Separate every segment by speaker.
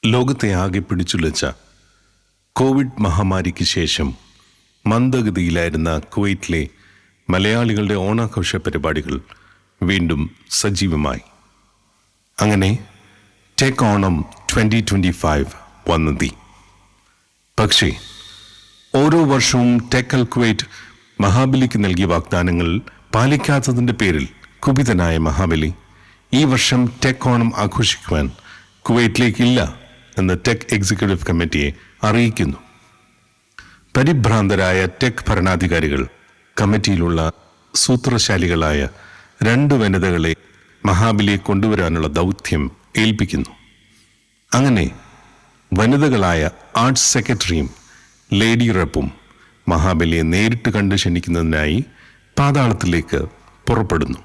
Speaker 1: ലോകത്തെ ആകെ പിടിച്ചുലച്ച കോവിഡ് മഹാമാരിക്ക് ശേഷം മന്ദഗതിയിലായിരുന്ന കുവൈറ്റിലെ മലയാളികളുടെ ഓണാഘോഷ പരിപാടികൾ വീണ്ടും സജീവമായി. അങ്ങനെ ടെക് ഓണം 2025 വന്നെത്തി. പക്ഷേ ഓരോ വർഷവും ടെക് അൽ കുവൈറ്റ് മഹാബലിക്ക് നൽകിയ വാഗ്ദാനങ്ങൾ പാലിക്കാത്തതിൻ്റെ പേരിൽ കുപിതനായ മഹാബലി ഈ വർഷം ടെക് ഓണം ആഘോഷിക്കുവാൻ കുവൈറ്റിലേക്കില്ല എന്ന് ടെക് എക്സിക്യൂട്ടീവ് കമ്മിറ്റിയെ അറിയിക്കുന്നു. പരിഭ്രാന്തരായ ടെക് ഭരണാധികാരികൾ കമ്മിറ്റിയിലുള്ള സൂത്രശാലികളായ 2 വനിതകളെ മഹാബലിയെ കൊണ്ടുവരാനുള്ള ദൗത്യം ഏൽപ്പിക്കുന്നു. അങ്ങനെ വനിതകളായ ആർട്സ് സെക്രട്ടറിയും ലേഡി റെപ്പും മഹാബലിയെ നേരിട്ട് കണ്ട് ക്ഷണിക്കുന്നതിനായി പാതാളത്തിലേക്ക് പുറപ്പെടുന്നു.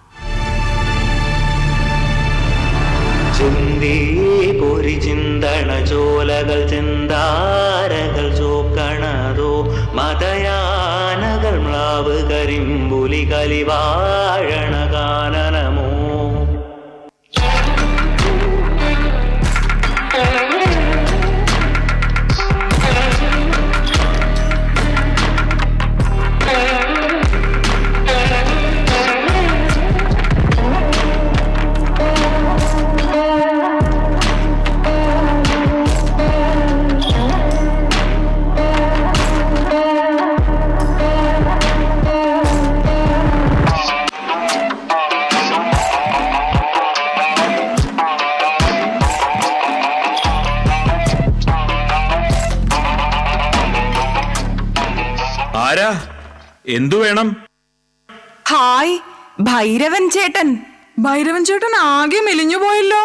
Speaker 2: ചിന്തണ ചോലകൾ ചിന്താരകൾ ചോക്കണതോ മതയാനകൾ മ്ലാവ് കരിമ്പുലി കലിവാഴണ കാനനമോ.
Speaker 3: ആരാ? എന്തു വേണം?
Speaker 4: ഹായ്, ഭൈരവൻ ചേട്ടൻ. ഭൈരവൻ ചേട്ടൻ ആകെ മെലിഞ്ഞു പോയല്ലോ.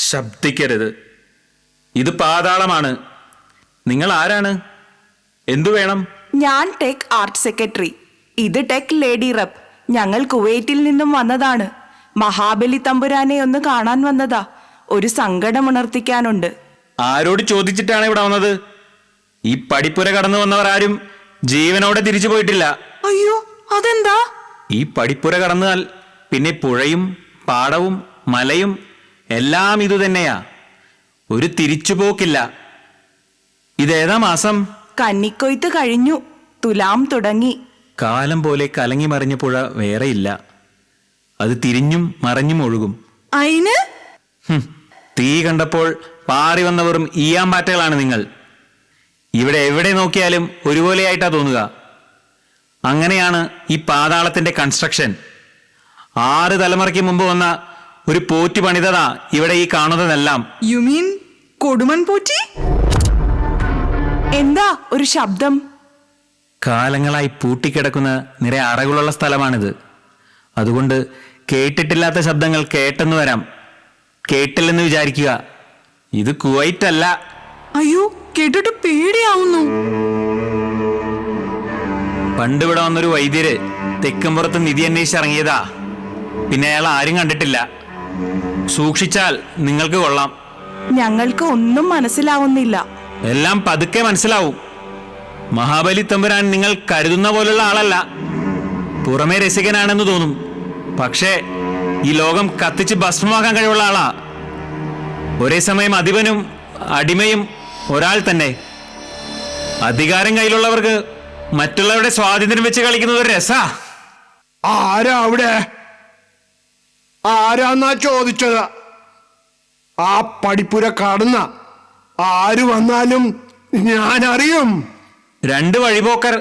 Speaker 3: ശബ്ദിക്കരുത്, ഇത് പാതാളമാണ്. നിങ്ങൾ ആരാണ്? എന്തു വേണം?
Speaker 4: ഞാൻ ടെക് ആർട്ട് സെക്രട്ടറി, ഇത് ടെക് ലേഡി റെപ്പ്. ഞങ്ങൾ കുവൈറ്റിൽ നിന്നും വന്നതാണ്. മഹാബലി തമ്പുരാനെ ഒന്ന് കാണാൻ വന്നതാ. ഒരു സങ്കടമുണർത്തിക്കാനുണ്ട്.
Speaker 3: ആരോട് ചോദിച്ചിട്ടാണ് ഇവിടെ വന്നത്? ഈ പടിപ്പുര കടന്നു വന്നവർ ആരും ജീവനോടെ തിരിച്ചു പോയിട്ടില്ല.
Speaker 4: അയ്യോ, അതെന്താ?
Speaker 3: ഈ പടിപ്പുര കടന്നാൽ പിന്നെ പുഴയും പാടവും മലയും എല്ലാം ഇതുതന്നെയാ. ഒരു തിരിച്ചുപോക്കില്ല. ഇതേതാ മാസം?
Speaker 4: കന്നിക്കൊയ്ത്ത് കഴിഞ്ഞു, തുലാം തുടങ്ങി.
Speaker 3: കാലം പോലെ കലങ്ങി മറിഞ്ഞ പുഴ വേറെയില്ല. അത് തിരിഞ്ഞും മറഞ്ഞും ഒഴുകും.
Speaker 4: അയിന്
Speaker 3: തീ കണ്ടപ്പോൾ പാറി വന്നവരും ഈയാമ്പാറ്റകളാണ് നിങ്ങൾ. ഇവിടെ എവിടെ നോക്കിയാലും ഒരുപോലെയായിട്ടാ തോന്നുക. അങ്ങനെയാണ് ഈ പാതാളത്തിന്റെ കൺസ്ട്രക്ഷൻ. 6 തലമുറയ്ക്ക് മുമ്പ് വന്ന ഒരു പോറ്റി പണിതതാ ഇവിടെ ഈ കാണുന്നതെല്ലാം.
Speaker 4: You mean Kodumon Potti? എന്താ ഒരു ശബ്ദം?
Speaker 3: കാലങ്ങളായി പൂട്ടിക്കിടക്കുന്ന നിറയെ അറകളുള്ള സ്ഥലമാണിത്. അതുകൊണ്ട് കേട്ടിട്ടില്ലാത്ത ശബ്ദങ്ങൾ കേട്ടെന്ന് വരാം. കേട്ടില്ലെന്ന് വിചാരിക്കുക. ഇത് കുവൈറ്റ് അല്ല.
Speaker 4: അയ്യോ, കേട്ടിട്ട് പേടിയാവുന്നു.
Speaker 3: പണ്ട് ഇവിടെ വന്നൊരു വൈദ്യര് തെക്കുംപുറത്ത് നിധി അന്വേഷിച്ചിറങ്ങിയതാ. പിന്നെ അയാൾ ആരും കണ്ടിട്ടില്ല. സൂക്ഷിച്ചാൽ നിങ്ങൾക്ക് കൊള്ളാം.
Speaker 4: ഞങ്ങൾക്ക് ഒന്നും മനസ്സിലാവുന്നില്ല.
Speaker 3: എല്ലാം പതുക്കെ മനസ്സിലാവും. മഹാബലി തമ്പുരാൻ നിങ്ങൾ കരുതുന്ന പോലുള്ള ആളല്ല. പുറമേ രസികനാണെന്ന് തോന്നും, പക്ഷേ ഈ ലോകം കത്തിച്ച് ഭസ്മമാക്കാൻ കഴിവുള്ള ആളാ. ഒരേ സമയം അധിപനും അടിമയും ഒരാൾ തന്നെ. അധികാരം കയ്യിലുള്ളവർക്ക് മറ്റുള്ളവരുടെ സ്വാതന്ത്ര്യം വെച്ച് കളിക്കുന്നത് ഒരു രസാ.
Speaker 5: ആരാ അവിടെ? ആരാന്നാ ചോദിച്ചത്? ആ പടിപ്പുര കടന്ന ആര് വന്നാലും ഞാൻ അറിയും.
Speaker 3: 2 വഴിപോക്കർ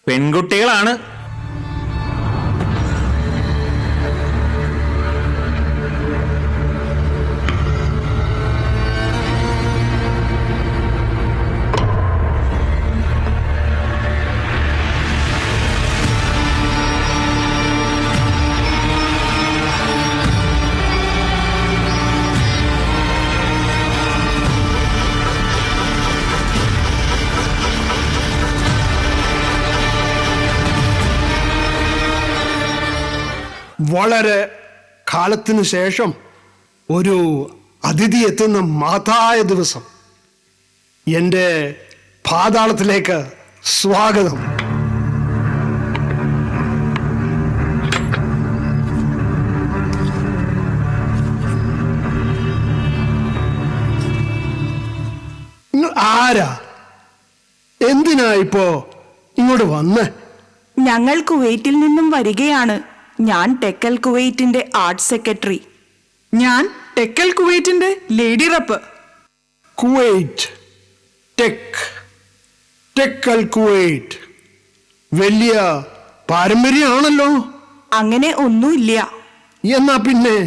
Speaker 3: പെൺകുട്ടികളാണ്.
Speaker 5: വളരെ കാലത്തിനു ശേഷം ഒരു അതിഥി എത്തുന്ന മഹത്തായ ദിവസം. എൻ്റെ പാതാളത്തിലേക്ക് സ്വാഗതം. ആരാ? എന്തിനാ ഇപ്പോ ഇങ്ങോട്ട് വന്നേ?
Speaker 4: ഞങ്ങൾ കുവൈറ്റിൽ നിന്നും വരികയാണ്. ഞാൻ ടെക്കൽ കുവൈറ്റിന്റെ ആർട്ട് സെക്രട്ടറി.
Speaker 6: ഞാൻ ടെക്കൽ കുവൈറ്റിന്റെ ലേഡി റപ്പ്.
Speaker 5: കുവൈറ്റ്, ടെക്കൽ കുവൈറ്റ് വലിയ പാരമ്പര്യമാണല്ലോ.
Speaker 4: അങ്ങനെ ഒന്നുമില്ല.
Speaker 5: എന്നാ പിന്നെ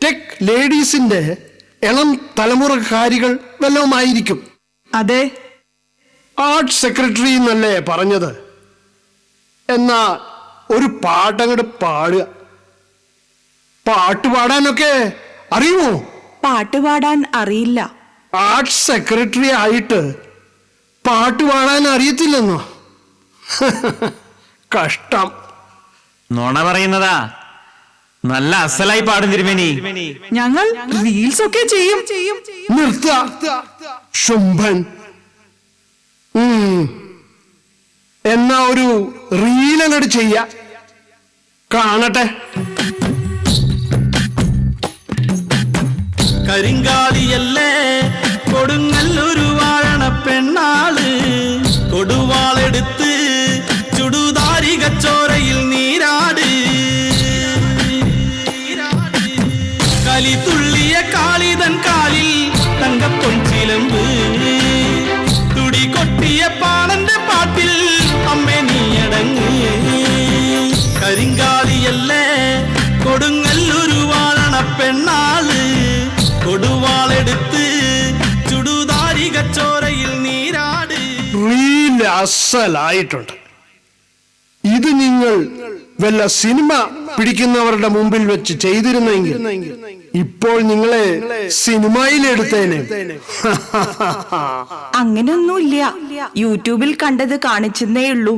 Speaker 5: ടെക് ലേഡീസിന്റെ ഇളം തലമുറക്കാരികൾ വല്ലതുമായിരിക്കും.
Speaker 6: അതെ,
Speaker 5: ആർട്ട് സെക്രട്ടറി എന്നല്ലേ പറഞ്ഞത്? എന്നാ ഒരു പാട്ടങ്ങോട്ട് പാടുക. പാട്ട് പാടാനൊക്കെ അറിയുമോ?
Speaker 4: പാട്ട് പാടാൻ അറിയില്ല.
Speaker 5: ആർട്ട് സെക്രട്ടറി ആയിട്ട് പാട്ട് പാടാൻ അറിയത്തില്ലെന്നോ? കഷ്ടം.
Speaker 3: നുണ പറയുന്നതാ. നല്ല അസലായി പാടും തിരുമേനി.
Speaker 6: ഞങ്ങൾ റീൽസ് ഒക്കെ ചെയ്യും.
Speaker 5: നിർത്ത ശുംഭൻ. എന്നാ ഒരു റീലങ്ങോട്ട് ചെയ്യ, കാണട്ടെ.
Speaker 7: കരിങ്കാലിയല്ലേ കൊടുങ്ങല്ലൊരു വാഴണ പെണ്ണാള്, കൊടുവാളെടുത്ത് ചുടുതാരി കച്ചോരയിൽ നീരാട്. കലി തുള്ളിയ കാളിതൻ കാലിൽ തങ്കപ്പൊൻചിലമ്പ്, തുടി കൊട്ടിയ പാണന്റെ പാട്ടിൽ അമ്മേ നീയടങ്ങ്. കരിങ്കാലിയല്ലേ കൊടുങ്ങല്ലൊരു വാഴണ പെണ്ണാള്, കൊടുവാളെടുത്ത് ചുടുതാരി കച്ചോരയിൽ നീരാട്.
Speaker 5: റീൽ അസലായിട്ടുണ്ട്. ഇത് നിങ്ങൾ വല്ല സിനിമ പിടിക്കുന്നവരുടെ മുമ്പിൽ വെച്ച് ചെയ്തിരുന്നെങ്കിൽ ഇപ്പോൾ നിങ്ങളെ സിനിമയിലെടുത്തേനെ.
Speaker 4: അങ്ങനെയൊന്നുമില്ല. യൂട്യൂബിൽ കണ്ടത് കാണിച്ചെന്നേ ഉള്ളൂ.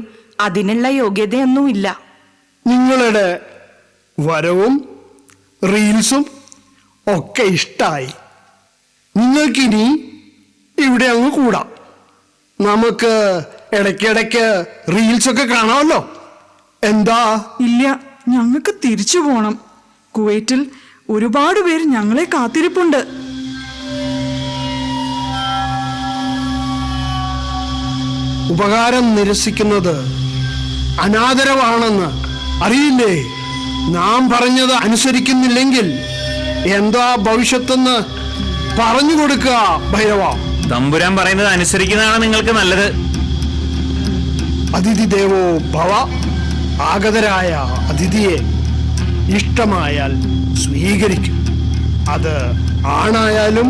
Speaker 4: അതിനുള്ള യോഗ്യതയൊന്നുമില്ല.
Speaker 5: നിങ്ങളുടെ വരവും റീൽസും ഒക്കെ ഇഷ്ടായി. നിങ്ങൾക്കിനി ഇവിടെ അങ്ങ് കൂടാം. നമുക്ക് ഇടയ്ക്കിടയ്ക്ക് റീൽസ് ഒക്കെ കാണാമല്ലോ. എന്താ?
Speaker 6: ഇല്ല, ഞങ്ങൾക്ക് തിരിച്ചു പോണം. കുവൈറ്റിൽ ഒരുപാട് പേര് ഞങ്ങളെ കാത്തിരിപ്പുണ്ട്.
Speaker 5: ഉപകാരം നിരസിക്കുന്നത് അനാദരവാണെന്ന് അറിയില്ലേ? നാം പറഞ്ഞത് അനുസരിക്കുന്നില്ലെങ്കിൽ എന്താ ഭവിഷ്യത്തെന്ന് പറഞ്ഞു കൊടുക്കുക ഭൈരവ.
Speaker 3: തമ്പുരാൻ പറയുന്നത് അനുസരിക്കുന്നതാണ് നിങ്ങൾക്ക് നല്ലത്.
Speaker 5: അതിഥി ദേവോ ഭവ. ആഗതരായ അതിഥിയെ ഇഷ്ടമായാൽ സ്വീകരിക്കും. അത് ആണായാലും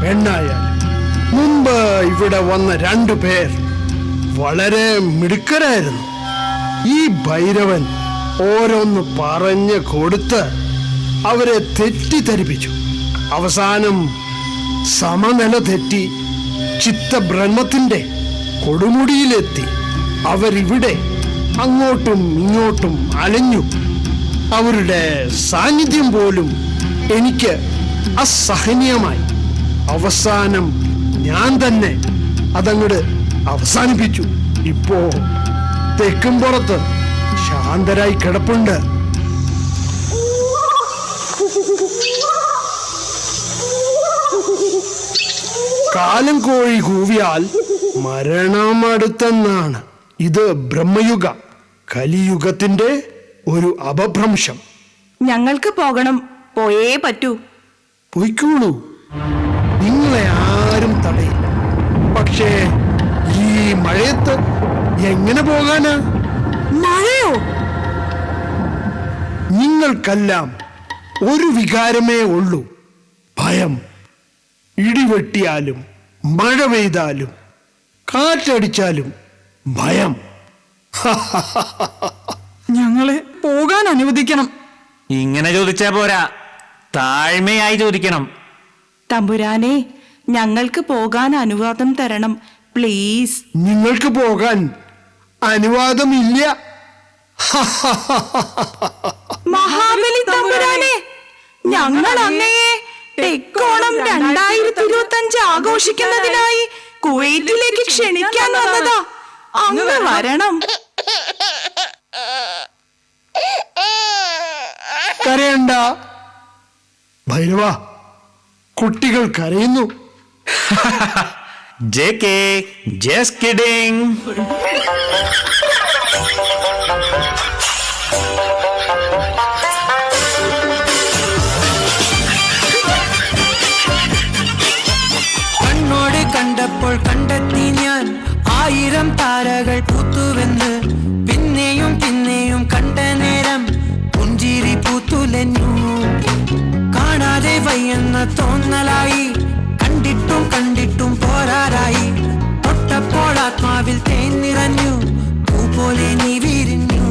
Speaker 5: പെണ്ണായാലും. മുമ്പ് ഇവിടെ വന്ന 2 പേർ വളരെ മിടുക്കരായിരുന്നു. ഈ ഭൈരവൻ ഓരോന്ന് പറഞ്ഞു കൊടുത്ത് അവരെ തെറ്റിദ്ധരിപ്പിച്ചു. അവസാനം സമനില തെറ്റി ചിത്തബ്രഹ്മത്തിന്റെ കൊടുമുടിയിലെത്തി. അവരിവിടെ അങ്ങോട്ടും ഇങ്ങോട്ടും അലഞ്ഞു. അവരുടെ സാന്നിധ്യം പോലും എനിക്ക് അസഹനീയമായി. അവസാനം ഞാൻ തന്നെ അതങ്ങോട്ട് അവസാനിപ്പിച്ചു. ഇപ്പോ തെക്കുംപുറത്ത് ശാന്തരായി കിടപ്പുണ്ട്. കാലം കോഴി കൂവിയാൽ മരണമടുത്തെന്നാണ്. ഇത് ബ്രഹ്മയുഗ കലിയുഗത്തിന്റെ ഒരു അപഭ്രംശം.
Speaker 4: ഞങ്ങൾക്ക് പോകണം. പോയേ പറ്റൂ.
Speaker 5: പൊയ്ക്കോളൂ, നിങ്ങളെ ആരും തടയില്ല. പക്ഷേ ഈ മഴയത്ത് എങ്ങനെ പോകാനാ?
Speaker 6: മഴയോ?
Speaker 5: നിങ്ങൾക്കെല്ലാം ഒരു വികാരമേ ഉള്ളൂ, ഭയം. ഇടിവെട്ടിയാലും മഴ പെയ്താലും കാറ്റടിച്ചാലും ഭയം.
Speaker 6: ഞങ്ങളെ പോകാൻ അനുവദിക്കണം.
Speaker 3: ഇങ്ങനെ ചോദിച്ചാ പോരാ, താഴ്മയായി ചോദിക്കണം.
Speaker 4: തമ്പുരാനെ, ഞങ്ങൾക്ക് പോകാൻ അനുവാദം തരണം പ്ലീസ്.
Speaker 5: നിങ്ങൾക്ക് പോകാൻ അനുവാദമില്ല.
Speaker 4: മഹാബലി തമ്പുരാനെ, ഞങ്ങൾ അങ്ങയെ ടെക്കോണം 2025 ആഘോഷിക്കുന്നതിനായി കുവൈറ്റിലേക്ക് ക്ഷണിക്കാൻ വന്നതാ. അങ്ങ് വരണം.
Speaker 5: കരയണ്ട ഭൈരവ, കുട്ടികൾ കരയുന്നു.
Speaker 3: JK, just kidding.
Speaker 8: കണ്ണോട് കണ്ടപ്പോൾ കണ്ടെത്തി ഞാൻ 1000 താരകൾ പൂത്തുവെന്ന്. പിന്നെയും പിന്നെയും കണ്ട നേരം പുഞ്ചിരി പൂത്തുലഞ്ഞു. കാണാതെ വയ്യെന്ന തോന്നലായി, കണ്ടിട്ടും കണ്ടിട്ടും പോരാറായി. തൊട്ടപ്പോൾ ആത്മാവിൽ തേൻ നിറഞ്ഞു, പൂ പോലെ നീ വിരിഞ്ഞു.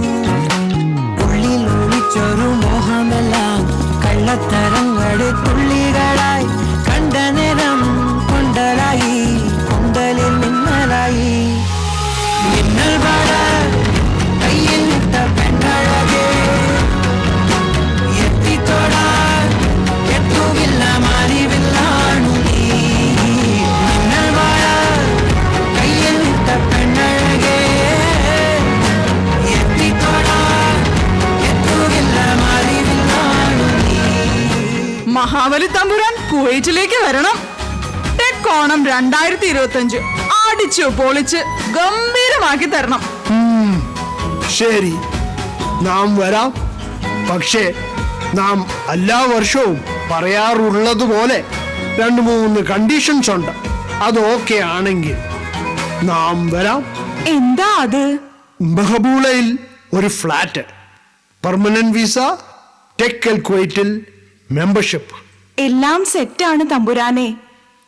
Speaker 8: ഉള്ളിൽ ഒളിച്ചൊരു മോഹമെല്ലാം കള്ളത്തരങ്ങളുടെ തുള്ളികളായി. കണ്ട നേരം കൊണ്ടലായി, കൊണ്ടലിൽ മിന്നലായി. മിന്നൽ പാട കയ്യിൽ ഇട്ട പെണ്ണഴകേ, എത്തിത്തോടാൻ എത്തുകില്ല മാറിവില്ലാണു നീ. മിന്നൽ പാട കയ്യിൽ ഇട്ട പെണ്ണഴകേ, എത്തിത്തോടാൻ എത്തുകില്ല മാറിവില്ലാണു നീ.
Speaker 6: മഹാബലി തമ്പുരാൻ കുവൈറ്റിലേക്ക് വരണം. ടെക് ഓണം 2025 അടിച്ചു പൊളിച്ച് ഗംഭീരമാക്കി തരണം.
Speaker 5: ശരി, നാം വരാം. പക്ഷേ നാം എല്ലാ വർഷവും പറയാറുള്ളതുപോലെ 2-3 കണ്ടീഷൻസ് ഉണ്ട്. അത് ഓക്കെ ആണെങ്കിൽ നാം വരാം.
Speaker 4: എന്താ അത്?
Speaker 5: മെഹബൂളയിൽ ഒരു flat, permanent visa, tech L കുവൈറ്റിൽ മെമ്പർഷിപ്പ്.
Speaker 4: എല്ലാം സെറ്റാണ് തമ്പുരാനെ.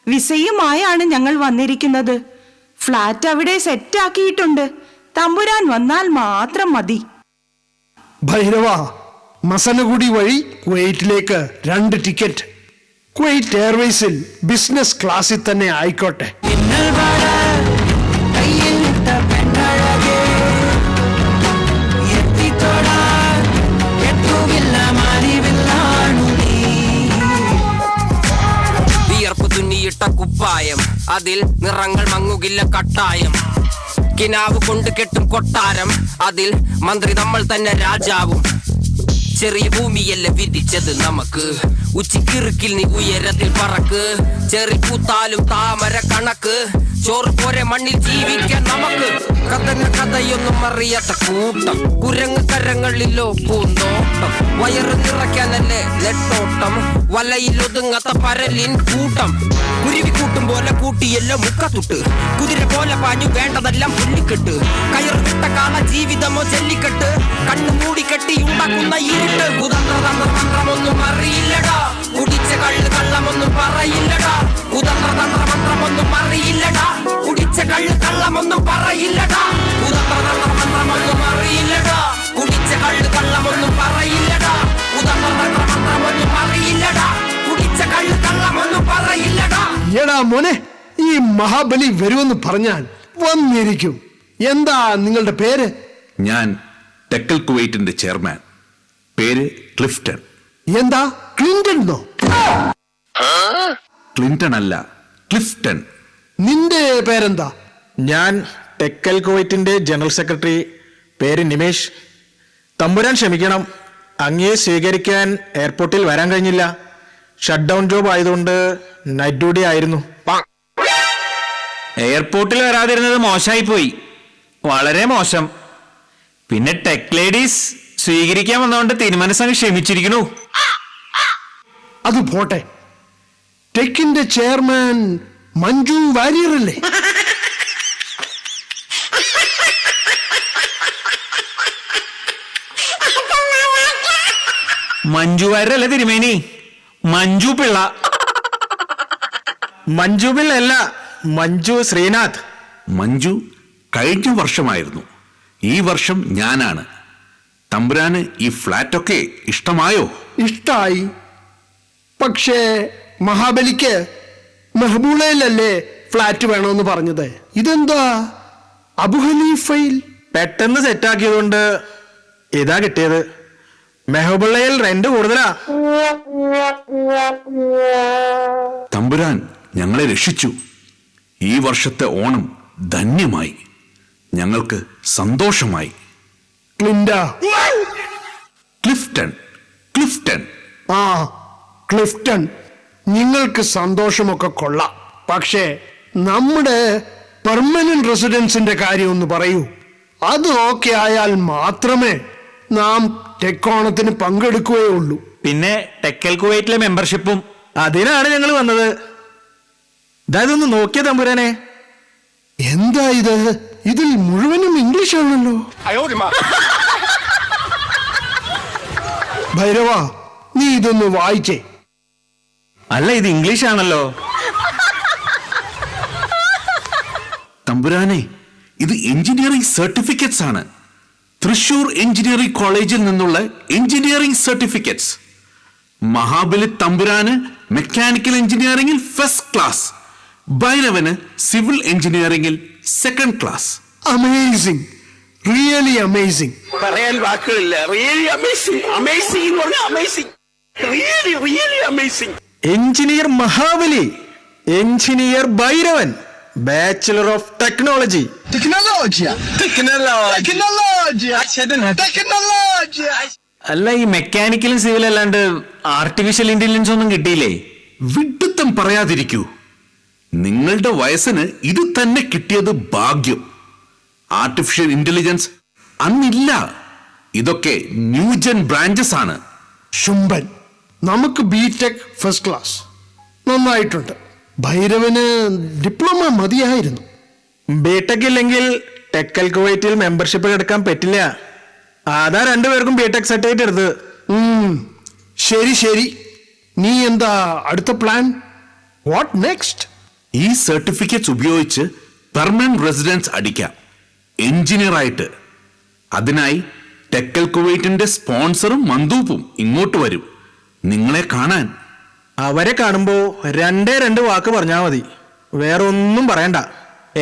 Speaker 4: വിസയുമായാണ് ഞങ്ങൾ വന്നിരിക്കുന്നത്. ഫ്ലാറ്റ് അവിടെ സെറ്റാക്കിയിട്ടുണ്ട്. തമ്പുരാൻ വന്നാൽ മാത്രം മതി.
Speaker 5: ഭൈരവ, മസനഗുഡി വഴി കുവൈറ്റിലേക്ക് 2 ടിക്കറ്റ്. കുവൈറ്റ് എയർവേസിൽ ബിസിനസ് ക്ലാസ്സിൽ തന്നെ ആയിക്കോട്ടെ.
Speaker 8: മിന്നൽ പാട കയ്യിൽ ഇട്ട പെണ്ണഴകേ, എത്തിത്തോടാൻ എത്തുകില്ല മാറിവില്ലാണു നീ.
Speaker 9: വിയർപ്പ് തുന്നിയിട്ട കുപ്പായം, അതിൽ നിറങ്ങൾ മങ്ങുകില്ല കട്ടായം. കിനാവ് കൊണ്ട് കെട്ടും കൊട്ടാരം, അതിൽ മന്ത്രി നമ്മൾ തന്നെ രാജാവും. ചെറിയ ഭൂമിയല്ല വിധിച്ചത് നമുക്ക്, ഉച്ചിക്കിറുക്കിൽ നീ ഉയരത്തിൽ പറക്ക്. ചെറി പൂത്താലും താമര കണക്ക്, ചോറ് പോരെ മണ്ണിൽ ജീവിക്കാൻ നമുക്ക്. കഥന കഥയൊന്നും അറിയാത്ത കൂട്ടം, കുരങ്ങ് കരങ്ങളിലോ പൂന്തോട്ടം. വയറ് നിറയ്ക്കാനല്ലേ നെട്ടോട്ടം, വലയിൽ ഒതുങ്ങാത്ത പരലിൻ കൂട്ടം. കുരുവി കൂട്ടും പോലെ കൂട്ടിയല്ലോ മുക്കത്തുട്ട്, കുതിര പോലെ പാഞ്ഞു വേണ്ടതെല്ലാം പുള്ളിക്കെട്ട്. കയറ് വിട്ട കാല ജീവിതമോ ജല്ലിക്കെട്ട്, കണ്ണു മൂടിക്കെട്ടി ഉണ്ടാക്കുന്ന ഇരുട്ട്. കുതന്ത്രതന്ത്രമന്ത്രമൊന്നും അറിയില്ലടാ, കുടിച്ച കള്ള് കള്ളമൊന്നും പറയില്ലടാ. കുതന്ത്രതന്ത്രമന്ത്രമൊന്നും അറിയില്ലടാ, കുടിച്ച കള്ള് കള്ളമൊന്നും പറയില്ലടാ. കുതന്ത്രതന്ത്രമന്ത്രമൊന്നും അറിയില്ലടാ, കുടിച്ച കള്ള് കള്ളമൊന്നും പറയില്ലടാ. കുതന്ത്രതന്ത്രമന്ത്രമൊന്നും അറിയില്ലടാ, കുടിച്ച കള്ള് കള്ളമൊന്നും പറയില്ലടാ.
Speaker 5: എടാ മോനെ, ഈ മഹാബലി വരുമെന്ന് പറഞ്ഞാൽ വന്നിരിക്കും. എന്താ നിങ്ങളുടെ പേര്?
Speaker 1: ഞാൻ ടെക്കൽ കുവൈറ്റിന്റെ ചെയർമാൻ. പേര് ക്ലിഫ്റ്റൺ.
Speaker 5: എന്താ ക്ലിന്റൺ എന്നോ?
Speaker 1: ക്ലിന്റൺ അല്ല, ക്ലിഫ്റ്റൺ.
Speaker 5: നിന്റെ പേരെന്താ?
Speaker 10: ഞാൻ ടെക്കൽ കുവൈറ്റിന്റെ ജനറൽ സെക്രട്ടറി. പേര് നിമേഷ്. തമ്പുരാൻ ക്ഷമിക്കണം, അങ്ങയെ സ്വീകരിക്കാൻ എയർപോർട്ടിൽ വരാൻ കഴിഞ്ഞില്ല. ഷട്ട് ഡൗൺ ജോബ് ആയതുകൊണ്ട് നൈറ്റ് ഡ്യൂട്ടി ആയിരുന്നു.
Speaker 3: എയർപോർട്ടിൽ വരാതിരുന്നത് മോശമായിപ്പോയി, വളരെ മോശം. പിന്നെ ടെക് ലേഡീസ് സ്വീകരിക്കാൻ വന്നതുകൊണ്ട് തീരുമാനസംഘം ക്ഷമിച്ചിരിക്കണു.
Speaker 5: അത് പോട്ടെ, ടെക്കിന്റെ ചെയർമാൻ മഞ്ജു വാര്യർ അല്ലേ?
Speaker 3: മഞ്ജു വാര്യരല്ലേ തിരുമേനി? മഞ്ജു പിള്ള.
Speaker 10: മഞ്ജു ബിൽ അല്ല, മഞ്ജു ശ്രീനാഥ്.
Speaker 1: മഞ്ജു കഴിഞ്ഞ വർഷമായിരുന്നു, ഈ വർഷം ഞാനാണ്. തമ്പുരാന് ഈ ഫ്ലാറ്റൊക്കെ ഇഷ്ടമായോ?
Speaker 5: ഇഷ്ടായി. പക്ഷേ മഹാബലിക്ക് മെഹബൂളയിലല്ലേ ഫ്ലാറ്റ് വേണമെന്ന് പറഞ്ഞത്? ഇതെന്താ അബുഹനീഫയിൽ?
Speaker 10: പെട്ടെന്ന് സെറ്റാക്കിയതുകൊണ്ട് ഇതാ കിട്ടിയത്. മെഹബുള്ളയിൽ റെന്റ് കൂടുതലാ.
Speaker 1: തമ്പുരാൻ ഞങ്ങളെ രക്ഷിച്ചു. ഈ വർഷത്തെ ഓണം ധന്യമായി, ഞങ്ങൾക്ക് സന്തോഷമായി. Clifton, Clifton.
Speaker 5: ആ, ക്ലിഫ്റ്റൺ, നിങ്ങൾക്ക് സന്തോഷമൊക്കെ കൊള്ളാം. പക്ഷേ നമ്മുടെ പെർമനന്റ് റെസിഡൻസിന്റെ കാര്യം ഒന്ന് പറയൂ. അത് ഓക്കെ ആയാൽ മാത്രമേ നാം ടെക്കോണത്തിന് പങ്കെടുക്കുകയുള്ളൂ.
Speaker 3: പിന്നെ ടെക്കൽ കുവൈറ്റിലെ മെമ്പർഷിപ്പും.
Speaker 10: അതിനാണ് ഞങ്ങൾ വന്നത്. ഇതൊന്ന് നോക്കിയ തമ്പുരാനെ.
Speaker 5: എന്താ ഇത്? ഇതിൽ മുഴുവനും ഇംഗ്ലീഷ് ആണല്ലോ. ഭൈരവ, നീ ഇതൊന്ന് വായിച്ചേ.
Speaker 3: അല്ല, ഇത് ഇംഗ്ലീഷ് ആണല്ലോ.
Speaker 1: തമ്പുരാനെ, ഇത് എഞ്ചിനീയറിംഗ് സർട്ടിഫിക്കറ്റ്സ് ആണ്. തൃശൂർ എഞ്ചിനീയറിംഗ് കോളേജിൽ നിന്നുള്ള എഞ്ചിനീയറിംഗ് സർട്ടിഫിക്കറ്റ്സ്. മഹാബലി തമ്പുരാന് മെക്കാനിക്കൽ എഞ്ചിനീയറിംഗിൽ ഫസ്റ്റ് ക്ലാസ്, ഭൈരവന് സിവിൽ എഞ്ചിനീയറിംഗിൽ second class.
Speaker 5: Amazing, really amazing.
Speaker 11: പറയാൻ വാക്കുകളില്ല. Really amazing. അമേസിംഗ് എന്ന് പറഞ്ഞാൽ amazing. Really really amazing.
Speaker 10: Engineer Mahabali, engineer Bhairavan, bachelor of technology.
Speaker 3: അല്ല, ഈ മെക്കാനിക്കലും സിവിലും അല്ലാണ്ട് ആർട്ടിഫിഷ്യൽ ഇന്റലിജൻസ് ഒന്നും കിട്ടിയില്ലേ?
Speaker 1: വിഡ്ഢിത്തം പറയാതിരിക്കൂ. നിങ്ങളുടെ വയസ്സിന് ഇത് തന്നെ കിട്ടിയത് ഭാഗ്യം. ആർട്ടിഫിഷ്യൽ ഇന്റലിജൻസ് അന്നില്ല. ഇതൊക്കെ ന്യൂജൻ ബ്രാഞ്ചസ് ആണ്.
Speaker 5: ശുംഭൻ, നമുക്ക് ബിടെക് ഫസ്റ്റ് ക്ലാസ് നന്നായിട്ടുണ്ട്. ഭൈരവന് ഡിപ്ലോമ മതിയായിരുന്നു.
Speaker 10: ബിടെക് ഇല്ലെങ്കിൽ ടെക്കൽ കുവൈറ്റിൽ മെമ്പർഷിപ്പ് എടുക്കാൻ പറ്റില്ല. അതാ രണ്ടുപേർക്കും ബിടെക് സർട്ടിഫിക്കറ്റ് എടുത്ത്.
Speaker 5: ശരി ശരി, നീ എന്താ അടുത്ത പ്ലാൻ? What next?
Speaker 1: ഈ സർട്ടിഫിക്കറ്റ്സ് ഉപയോഗിച്ച് പെർമനന്റ് റെസിഡൻസ് അടിക്കാം, എഞ്ചിനീയർ ആയിട്ട്. അതിനായി ടെക്കൽ കുവൈറ്റിന്റെ സ്പോൺസറും മന്ദൂപ്പും ഇങ്ങോട്ട് വരും നിങ്ങളെ കാണാൻ.
Speaker 10: അവരെ കാണുമ്പോ രണ്ട് വാക്ക് പറഞ്ഞാ മതി, വേറെ ഒന്നും പറയണ്ട.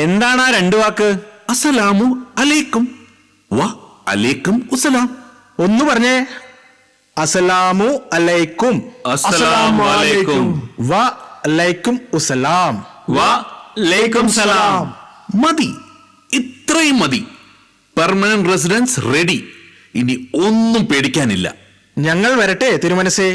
Speaker 3: എന്താണ് ആ 2 വാക്ക്?
Speaker 1: അസ്സലാമു അലൈക്കും വ അലൈക്കും ഉസലാം.
Speaker 10: ഒന്ന് പറഞ്ഞേ. അസ്സലാമു അലൈക്കും.
Speaker 3: അസ്സലാമു അലൈക്കും.
Speaker 10: വ അലൈക്കും ഉസലാം.
Speaker 3: വ അലൈക്കും സലാം.
Speaker 1: മതി, ഇത്രയും മതി. Permanent residence ready. ഇനി ഒന്നും പേടിക്കാനില്ല.
Speaker 10: ഞങ്ങൾ വരട്ടെ തിരുമനസേ.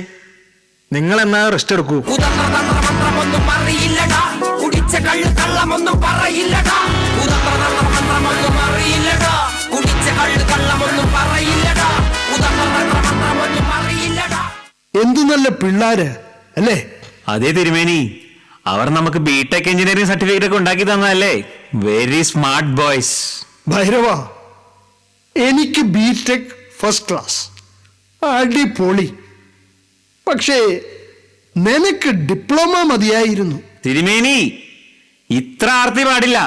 Speaker 10: നിങ്ങൾ എന്നാ റെസ്റ്റ് എടുക്കൂ.
Speaker 9: മന്ത്രമൊന്നും അറിയില്ലടാ, കുടിച്ച കള്ള് കള്ളമൊന്നും പറയില്ലടാ. മന്ത്രമൊന്നും അറിയില്ലടാ, കുടിച്ച കള്ള് കള്ളമൊന്നും പറയില്ലടാ. മന്ത്രമൊന്നും അറിയില്ലടാ.
Speaker 5: എന്തു നല്ല പിള്ളാര് അല്ലേ?
Speaker 3: അതേ തിരുമേനി, അവർ നമുക്ക് ബിടെക് എഞ്ചിനീയറിംഗ് സർട്ടിഫിക്കറ്റ് ഒക്കെ ഉണ്ടാക്കി തന്നതല്ലേ. Very smart boys.
Speaker 5: ഭൈരവ, എനിക്ക് ബിടെക് ഫസ്റ്റ് ക്ലാസ്, അടിപൊളി. പക്ഷേ നിനക്ക് ഡിപ്ലോമ മതിയായിരുന്നു.
Speaker 3: തിരുമേനി, ഇത്ര ആർത്തി പാടില്ല.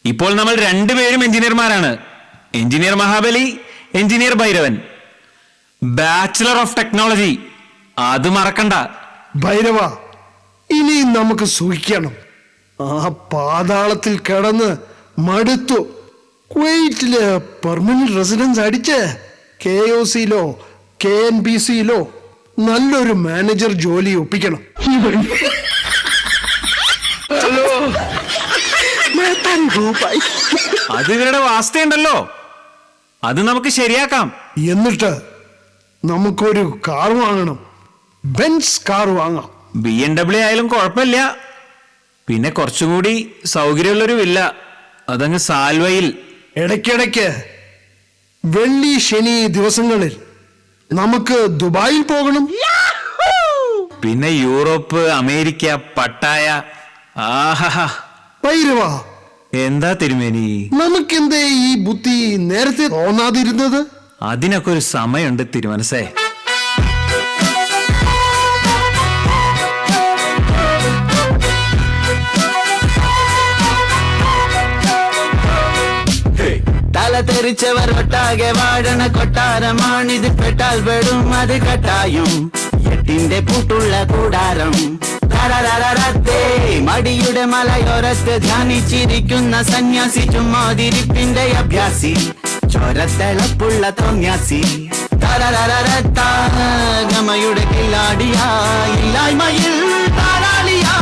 Speaker 3: ഇപ്പോൾ നമ്മൾ 2 പേരും എഞ്ചിനീയർമാരാണ്. Engineer Mahabali, engineer Bhairavan. Bachelor of technology, അത് മറക്കണ്ട.
Speaker 5: ഭൈരവ, ഇനി നമുക്ക് സൂക്ഷിക്കണം. ആ പാതാളത്തിൽ കിടന്ന് മടുത്തു. കുവൈറ്റില് പെർമനന്റ് റെസിഡൻസ് അടിച്ച് KOCയിലോ KNBCയിലോ നല്ലൊരു മാനേജർ ജോലി ഒപ്പിക്കണം.
Speaker 3: അത് ഇവരുടെ വാസ്തയുണ്ടല്ലോ, അത് നമുക്ക് ശരിയാക്കാം.
Speaker 5: എന്നിട്ട് നമുക്കൊരു കാർ വാങ്ങണം. ബെൻസ് കാർ വാങ്ങാം.
Speaker 3: BMW ആയാലും കുഴപ്പമില്ല. പിന്നെ കുറച്ചും കൂടി സൗകര്യമുള്ളൊരു വില്ല, അതങ്ങ് സാൽവയിൽ.
Speaker 5: ഇടയ്ക്കിടയ്ക്ക് വെള്ളി ശനി ദിവസങ്ങളിൽ നമുക്ക് ദുബായിൽ പോകണം.
Speaker 3: പിന്നെ യൂറോപ്പ്, അമേരിക്ക, പട്ടായ. ആഹാ.
Speaker 5: ഭൈരവ,
Speaker 3: എന്താ തിരുമേനി,
Speaker 5: നമുക്കെന്തേ ഈ ബുദ്ധി നേരത്തെ തോന്നാതിരുന്നത്?
Speaker 3: അതിനൊക്കെ ഒരു സമയമുണ്ട് തിരുമനസേ.
Speaker 8: തല തെറിച്ചവർ ഒട്ടാകെ വാഴണ കൊട്ടാരമാണിത്. പെട്ടാൽ പെടും അത് കട്ടായും. എട്ടിന്റെ പൂട്ടുള്ള കൂടാരം. മടിയുടെ മലയോരത്ത് ധ്യാനിച്ചിരിക്കുന്ന സന്യാസി, ചുമ്മാതിരിപ്പിന്റെ അഭ്യാസി, ചോരത്തിളപ്പുള്ള തോന്യാസി. ഗമയുടെ കില്ലാടിയാ, ഇല്ലായ്മയിൽ താരാളിയാ,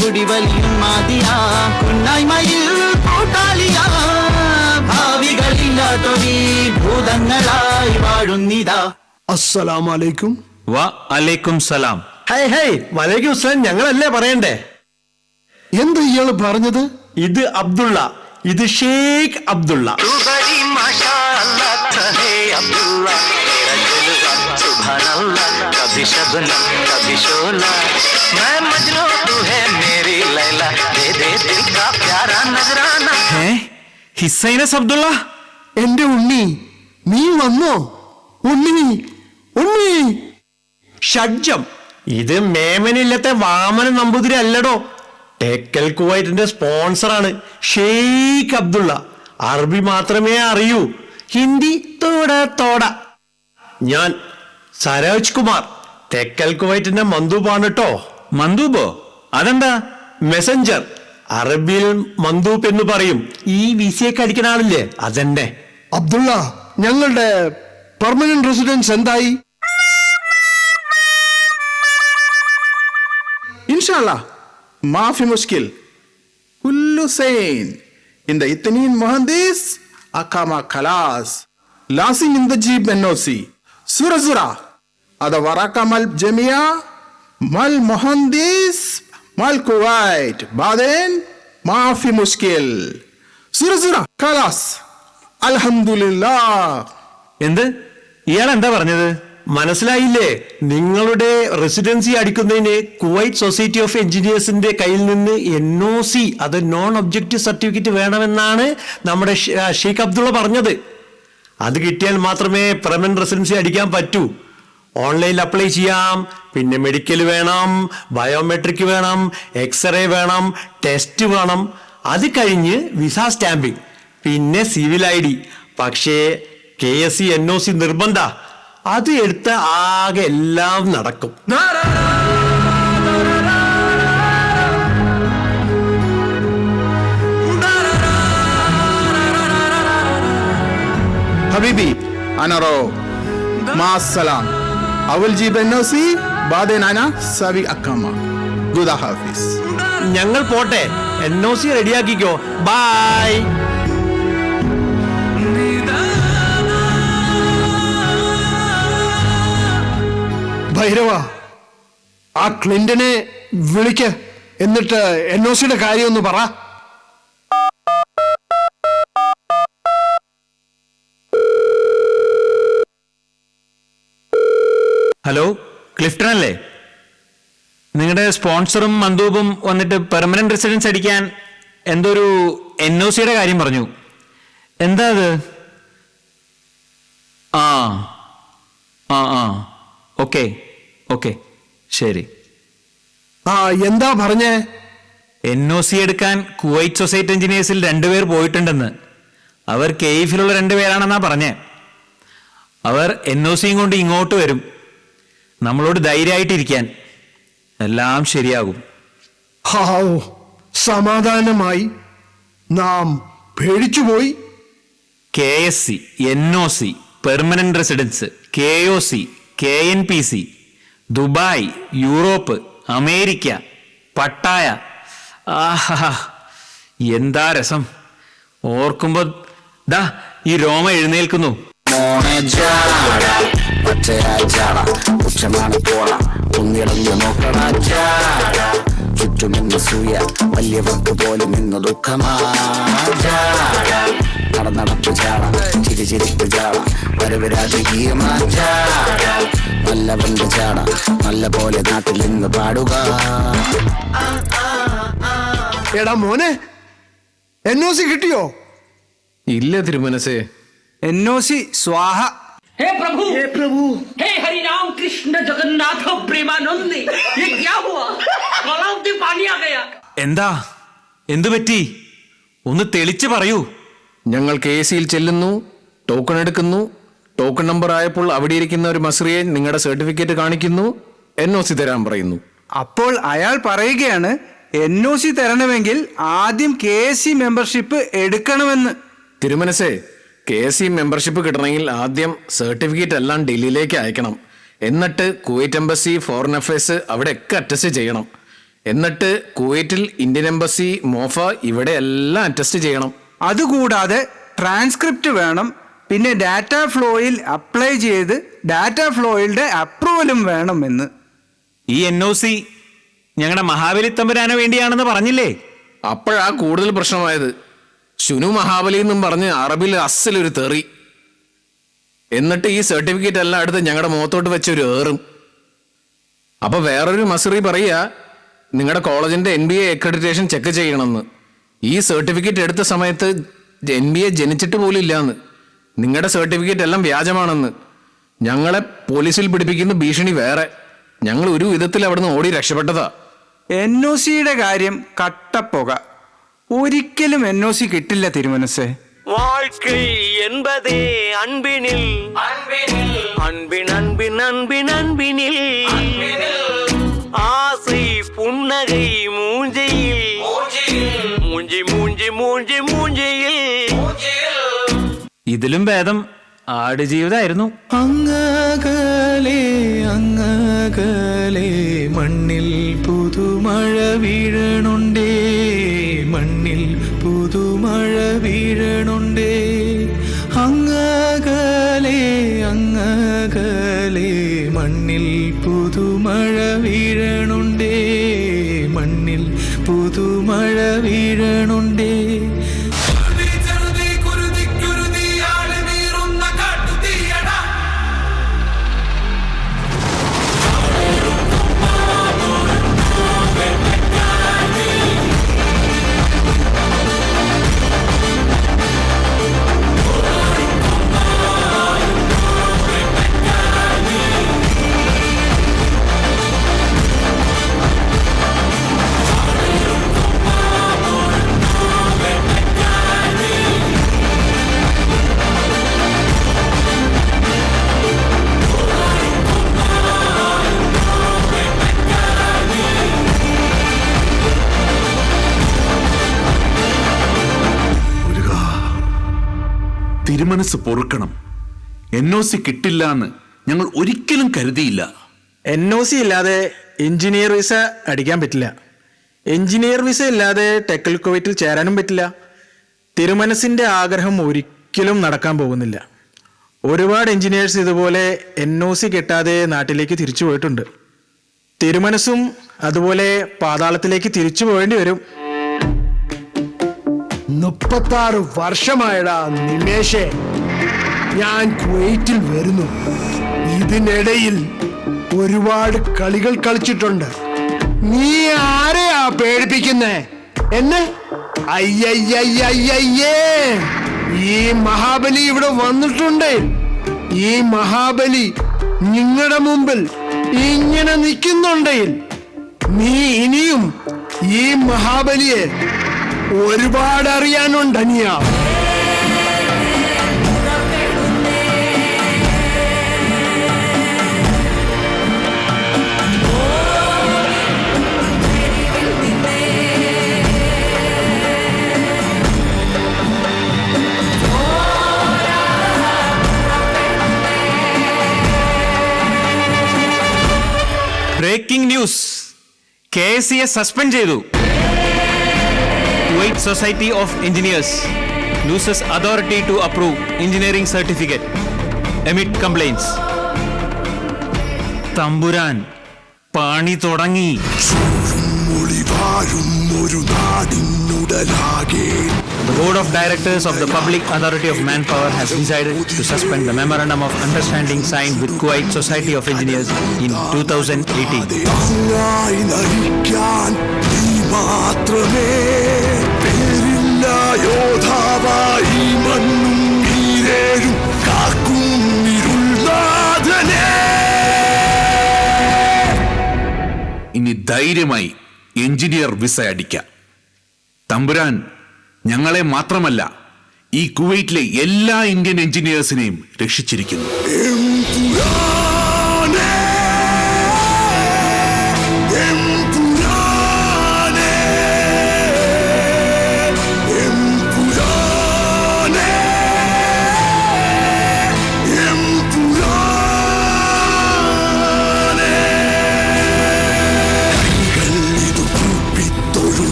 Speaker 8: കുടിവലിയും മാതിയാ, കുന്നായ്മയിൽ കൂട്ടാളിയാ. ഭാവികളില്ലാത്തൊരീ ഭൂതങ്ങളായി വാഴുന്നിതാ.
Speaker 5: അസ്സലാമു അലൈക്കും.
Speaker 3: വ അലൈക്കും സലാം.
Speaker 10: ഹൈ ഹൈ, വലൈക്കും അസ്സലാം ഞങ്ങളല്ലേ പറയണ്ടേ?
Speaker 5: എന്താ ഇയാള് പറഞ്ഞത്?
Speaker 10: ഇത് അബ്ദുള്ള, ഇത് ഷേഖ് അബ്ദുള്ള.
Speaker 3: ഹിസൈനസ് അബ്ദുള്ള,
Speaker 5: എന്റെ ഉണ്ണി, നീ വന്നോ? ഉണ്ണി, ഉണ്ണി.
Speaker 10: ഷഡ്ജം, ഇത് മേമനില്ലത്തെ വാമന നമ്പൂതിരി അല്ലടോ. ടെക്കൽ കുവൈറ്റിന്റെ സ്പോൺസറാണ് ഷെയ്ഖ് അബ്ദുള്ള. അറബി മാത്രമേ അറിയൂ, ഹിന്ദി തോട. ഞാൻ സരോജ് കുമാർ, തെക്കൽ കുവൈറ്റിന്റെ മന്ദൂബാണ് കേട്ടോ.
Speaker 3: മന്ദൂബോ? അതെന്താ?
Speaker 10: മെസഞ്ചർ, അറബിയിൽ മന്ദൂബ് എന്ന് പറയും. ഈ വിസയൊക്കെ അടിക്കുന്ന ആളില്ലേ, അതെന്നെ.
Speaker 5: അബ്ദുള്ള, ഞങ്ങളുടെ പെർമനന്റ് റെസിഡൻസ് എന്തായി?
Speaker 12: ഇൻഷാല്ലാ മാഫി മുഷ്കിൽ കുല്ലു സൈൻ ഇൻ ദ ഇത്നീൻ മുഹന്ദിസ് അഖാമ ഖലാസ് ലാസിം ഇൻ ദ ജീബ് എൻഒസി സുറ അത വറക മൽ ജമിയ മൽ മുഹന്ദിസ് മൽ കുവൈറ്റ് ബാദൻ മാഫി മുഷ്കിൽ സുറ ഖലാസ് അൽഹംദുലില്ലാഹ്.
Speaker 3: എന്ത്? ഇയാൾ എന്താ പറഞ്ഞത്?
Speaker 10: മനസ്സിലായില്ലേ? നിങ്ങളുടെ റെസിഡൻസി അടിക്കുന്നതിന് കുവൈറ്റ് സൊസൈറ്റി ഓഫ് എഞ്ചിനീയേഴ്സിന്റെ കയ്യിൽ നിന്ന് NOC, അത് നോൺ ഒബ്ജക്റ്റീവ് സർട്ടിഫിക്കറ്റ് വേണമെന്നാണ് നമ്മുടെ ഷെയ്ഖ് അബ്ദുള്ള പറഞ്ഞത്. അത് കിട്ടിയാൽ മാത്രമേ പെർമനന്റ് റെസിഡൻസി അടിക്കാൻ പറ്റൂ. ഓൺലൈനിൽ അപ്ലൈ ചെയ്യാം. പിന്നെ മെഡിക്കൽ വേണം, ബയോമെട്രിക് വേണം, എക്സ്റേ വേണം, ടെസ്റ്റ് വേണം. അത് കഴിഞ്ഞ് വിസ സ്റ്റാമ്പിംഗ്, പിന്നെ സിവിൽ ID. പക്ഷേ KSC NOC നിർബന്ധ. അത് എടുത്ത് ആകെ എല്ലാം നടക്കും.
Speaker 12: ഹബീബി അനറോ മാസലാം അവൽ ജീബ് എൻഒസി ബാദൻ അന സബി അക്കമ ഗുദ ഹാഫിസ്.
Speaker 10: ഞങ്ങൾ പോട്ടെ, NOC റെഡിയാക്കിക്കോ. ബൈ.
Speaker 5: ഭൈരവ, ആ ക്ലിന്റനെ വിളിക്ക്, എന്നിട്ട് NOCയുടെ കാര്യം ഒന്ന് പറ.
Speaker 3: ഹലോ, ക്ലിഫ്റ്റൺ അല്ലേ? നിങ്ങളുടെ സ്പോൺസറും മന്ദൂബും വന്നിട്ട് പെർമനന്റ് റെസിഡൻസ് അടിക്കാൻ എന്തോ ഒരു NOCയുടെ കാര്യം പറഞ്ഞു. എന്താ അത്? ആ ഓക്കെ ശരി.
Speaker 5: എന്താ പറഞ്ഞേ?
Speaker 3: NOC എടുക്കാൻ കുവൈറ്റ് സൊസൈറ്റി എഞ്ചിനീയേഴ്സിൽ 2 പേർ പോയിട്ടുണ്ടെന്ന്. അവർ KEF-ലുള്ള 2 പേരാണെന്നാ പറഞ്ഞേ. അവർ NOCയും കൊണ്ട് ഇങ്ങോട്ട് വരും. നമ്മളോട് ധൈര്യമായിട്ടിരിക്കാൻ, എല്ലാം ശരിയാകും.
Speaker 5: ഹാവൂ, സമാധാനമായി. നാം പേടിച്ചുപോയി.
Speaker 3: KSC, NOC, permanent residence, KOC, KNPC, Dubai, Europe, America, Pattaya. ആഹാ, എന്താ രസം! ഓർക്കുമ്പോ ദാ ഈ രോമ എഴുന്നേൽക്കുന്നു.
Speaker 8: ചുറ്റുമെന്ന് സൂയ വലിയവർക്ക് പോലും ഇന്ന് ദുഃഖമാ. നടപ്പ് ചാട, ചിരിച്ചിരിപ്പ് ചാട, വരവ് രാജകീയമാ ചാട. നല്ലവന്റെ ചാട, നല്ല പോലെ നാട്ടിൽ നിന്ന് പാടുക.
Speaker 5: എടാ മോനെ, NOC കിട്ടിയോ?
Speaker 10: ഇല്ല തിരുമനസേ.
Speaker 8: NOC സ്വാഹ.
Speaker 9: हे प्रभु हे हरि राम कृष्ण जगन्नाथ प्रेमानंद, ये क्या हुआ? गलाव में पानी आ गया.
Speaker 3: എന്താ? എന്തു പറ്റി? ഒന്ന് തെളിച്ച് പറയൂ.
Speaker 10: ഞങ്ങൾ KSCയിൽ ചെല്ലുന്നു, ടോക്കൺ എടുക്കുന്നു. ടോക്കൺ നമ്പർ ആയപ്പോൾ അവിടെ ഇരിക്കുന്ന ഒരു മസ്രിയെ നിങ്ങളുടെ സർട്ടിഫിക്കറ്റ് കാണിക്കുന്നു, NOC തരാൻ പറയുന്നു.
Speaker 8: അപ്പോൾ അയാൾ പറയുകയാണ് NOC തരണമെങ്കിൽ ആദ്യം KSC മെമ്പർഷിപ്പ് എടുക്കണമെന്ന്.
Speaker 10: തിരുമനസേ, KSC മെമ്പർഷിപ്പ് കിട്ടണമെങ്കിൽ ആദ്യം സർട്ടിഫിക്കറ്റ് എല്ലാം ഡൽഹിയിലേക്ക് അയക്കണം. എന്നിട്ട് കുവൈറ്റ് എംബസി, ഫോറിൻ അഫയേഴ്സ് അവിടെയൊക്കെ അറ്റസ്റ്റ് ചെയ്യണം. എന്നിട്ട് കുവൈറ്റിൽ ഇന്ത്യൻ എംബസി, മോഫ ഇവിടെ എല്ലാം അറ്റസ്റ്റ് ചെയ്യണം.
Speaker 8: അതുകൂടാതെ ട്രാൻസ്ക്രിപ്റ്റ് വേണം. പിന്നെ ഡാറ്റ ഫ്ലോയിൽ അപ്ലൈ ചെയ്ത് ഡാറ്റ ഫ്ലോയിലെ അപ്രൂവലും വേണമെന്ന്.
Speaker 3: ഈ NOC ഞങ്ങളുടെ മഹാബലി തമ്പുരാന് വേണ്ടിയാണെന്ന് പറഞ്ഞില്ലേ?
Speaker 13: അപ്പോഴാ കൂടുതൽ പ്രശ്നമായത്. ശുനു മഹാബലി എന്നും പറഞ്ഞ് അറബിൽ അസലൊരു തെറി. എന്നിട്ട് ഈ സർട്ടിഫിക്കറ്റ് എല്ലാം എടുത്ത് ഞങ്ങളുടെ മുഖത്തോട്ട് വെച്ചൊരു ഏറും. അപ്പൊ വേറൊരു മസറി പറയുക, നിങ്ങളുടെ കോളേജിന്റെ NBA അക്രഡിറ്റേഷൻ ചെക്ക് ചെയ്യണമെന്ന്. ഈ സർട്ടിഫിക്കറ്റ് എടുത്ത സമയത്ത് NBA ജനിച്ചിട്ട് പോലും ഇല്ലാന്ന്. നിങ്ങളുടെ സർട്ടിഫിക്കറ്റ് എല്ലാം വ്യാജമാണെന്ന്. ഞങ്ങളെ പോലീസിൽ പിടിപ്പിക്കുന്ന ഭീഷണി വേറെ. ഞങ്ങൾ ഒരു വിധത്തിൽ അവിടുന്ന് ഓടി രക്ഷപ്പെട്ടതാ.
Speaker 14: NOCയുടെ കാര്യം കട്ടപ്പുക. ഒരിക്കലും NOC കിട്ടില്ല തിരുമനസ്സേ.
Speaker 2: வாழ்க்கை என்பதே அன்பினில் அன்பின் அன்பின் அன்பின் அன்பினில் ஆசை புன்னகை மூஞ்சையில் மூஞ்சி மூஞ்சி மூஞ்சி மூஞ்சியில்.
Speaker 3: ഇതിലും ഭേദം ആടുജീവിതമായിരുന്നു.
Speaker 7: അങ്ങകലെ അങ്ങകലെ മണ്ണിൽ പുതുമഴ വീഴണുണ്ടേ, മണ്ണിൽ പുതുമഴ വീഴണുണ്ടേ. അങ്ങകലെ അങ്ങകലെ മണ്ണിൽ പുതുമഴ വീഴണുണ്ടേ, മണ്ണിൽ പുതുമഴ വീഴണുണ്ടേ.
Speaker 1: തിരുമനസ് പൊറുക്കണം. NOC കിട്ടില്ല എന്ന് ഞങ്ങൾ ഒരിക്കലും കരുതിയില്ല.
Speaker 10: NOC ഇല്ലാതെ എഞ്ചിനീയർ വിസ അടിക്കാൻ പറ്റില്ല. എഞ്ചിനീയർ വിസ ഇല്ലാതെ ടെക്കൽ കുവൈറ്റിൽ ചേരാനും പറ്റില്ല. തിരുമനസിന്റെ ആഗ്രഹം ഒരിക്കലും നടക്കാൻ പോകുന്നില്ല. ഒരുപാട് എഞ്ചിനീയേഴ്സ് ഇതുപോലെ NOC കിട്ടാതെ നാട്ടിലേക്ക് തിരിച്ചു പോയിട്ടുണ്ട്. തിരുമനസും അതുപോലെ പാതാളത്തിലേക്ക് തിരിച്ചു പോകേണ്ടി വരും.
Speaker 5: 36 വർഷമായടാ നിമേഷേ ഞാൻ കുവൈറ്റിൽ വരുന്നു. ഇതിനിടയിൽ ഒരുപാട് കളികൾ കളിച്ചിട്ടുണ്ട്. നീ ആരെയാ പേടിപ്പിക്കുന്നേ? എന്നെ? അയ്യയ്യയ്യയ്യേ, ഈ മഹാബലി ഇവിടെ വന്നിട്ടുണ്ട്. ഈ മഹാബലി നിങ്ങളുടെ മുമ്പിൽ ഇങ്ങനെ നിൽക്കുന്നുണ്ടെങ്കിൽ നീ ഇനിയും ഈ മഹാബലിയെ ഒരുപാട് അറിയാനുണ്ട് അനിയ.
Speaker 3: Breaking news. KSCS സസ്പെൻഡ് ചെയ്തു. Kuwait Society of Engineers loses authority to approve engineering certificate amid complaints. തമ്പുരാൻ പണി തുടങ്ങി. The Board of Directors of the Public Authority of Manpower has decided to suspend the Memorandum of Understanding signed with Kuwait Society of Engineers in 2018.
Speaker 1: ഇനി ധൈര്യമായി engineer visa അടിക്കാം. തമ്പുരാൻ ഞങ്ങളെ മാത്രമല്ല ഈ കുവൈറ്റിലെ എല്ലാ ഇന്ത്യൻ എഞ്ചിനീയേഴ്സിനെയും രക്ഷിച്ചിരിക്കുന്നു.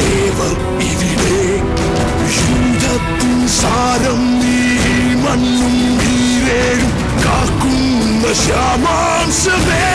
Speaker 15: ദേവർ ഇവിടെ യുദ്ധത്തിൻ സാരം ഈ മണ്ണും ഈരേഴും കാക്കും ശ്യാമാംശമേ